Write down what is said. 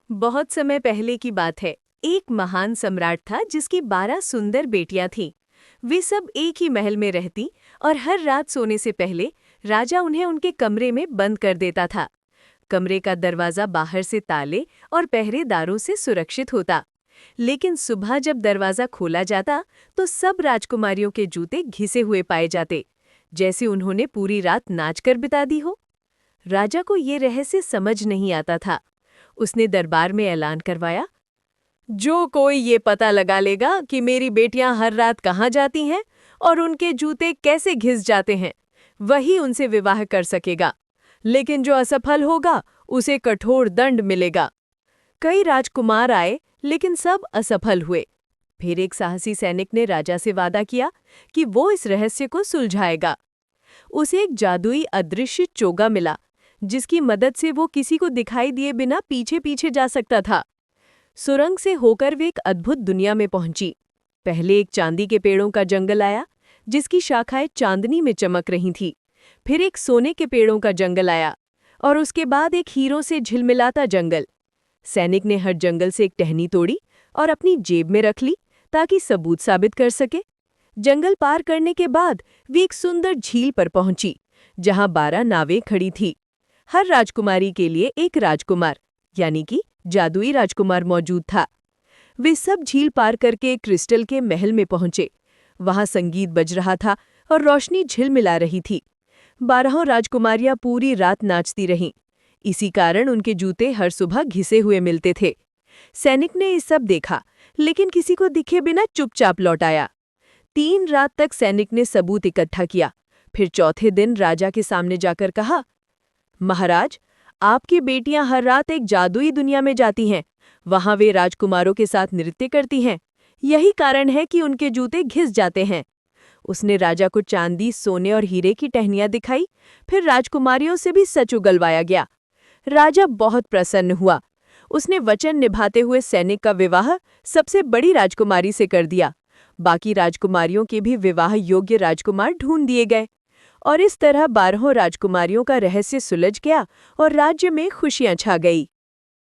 बहुत समय पहले की बात है। एक महान सम्राट था जिसकी 12 सुंदर बेटियां थीं। वे सब एक ही महल में रहती और हर रात सोने से पहले राजा उन्हें उनके कमरे में बंद कर देता था। कमरे का दरवाजा बाहर से ताले और पहरेदारों से सुरक्षित होता। लेकिन सुबह जब दरवाजा खोला जाता तो सब राजकुमारियों के जूते घिसे हुए पाए जाते, जैसे उन्होंने पूरी रात नाच कर बिता दी हो। राजा को ये रहस्य समझ नहीं आता था। उसने दरबार में ऐलान करवाया, जो कोई ये पता लगा लेगा कि मेरी बेटियां हर रात कहाँ जाती हैं और उनके जूते कैसे घिस जाते हैं, वही उनसे विवाह कर सकेगा। लेकिन जो असफल होगा उसे कठोर दंड मिलेगा। कई राजकुमार आए लेकिन सब असफल हुए। फिर एक साहसी सैनिक ने राजा से वादा किया कि वो इस रहस्य को सुलझाएगा। उसे एक जादुई अदृश्य चोगा मिला, जिसकी मदद से वो किसी को दिखाई दिए बिना पीछे पीछे जा सकता था। सुरंग से होकर वे एक अद्भुत दुनिया में पहुंची। पहले एक चांदी के पेड़ों का जंगल आया, जिसकी शाखाएं चांदनी में चमक रही थी। फिर एक सोने के पेड़ों का जंगल आया और उसके बाद एक हीरों से झिलमिलाता जंगल। सैनिक ने हर जंगल से एक टहनी तोड़ी और अपनी जेब में रख ली ताकि सबूत साबित कर सके। जंगल पार करने के बाद वे एक सुंदर झील पर पहुंची, जहां 12 नावें खड़ी थी। हर राजकुमारी के लिए एक राजकुमार, यानी कि जादुई राजकुमार मौजूद था। वे सब झील पार करके एक क्रिस्टल के महल में पहुंचे। वहां संगीत बज रहा था और रोशनी झिलमिला रही थी। 12 राजकुमारियां पूरी रात नाचती रहीं। इसी कारण उनके जूते हर सुबह घिसे हुए मिलते थे। सैनिक ने ये सब देखा, लेकिन किसी को दिखे बिना चुपचाप लौट आया। 3 रात तक सैनिक ने सबूत इकट्ठा किया। फिर चौथे दिन राजा के सामने जाकर कहा, महाराज, आपकी बेटियां हर रात एक जादुई दुनिया में जाती हैं। वहां वे राजकुमारों के साथ नृत्य करती हैं। यही कारण है कि उनके जूते घिस जाते हैं। उसने राजा को चांदी, सोने और हीरे की टहनियां दिखाई। फिर राजकुमारियों से भी सच उगलवाया गया। राजा बहुत प्रसन्न हुआ। उसने वचन निभाते हुए सैनिक का विवाह सबसे बड़ी राजकुमारी से कर दिया। बाकी राजकुमारियों के भी विवाह योग्य राजकुमार ढूंढ दिए गए और इस तरह 12 राजकुमारियों का रहस्य सुलझ गया और राज्य में खुशियां छा गई।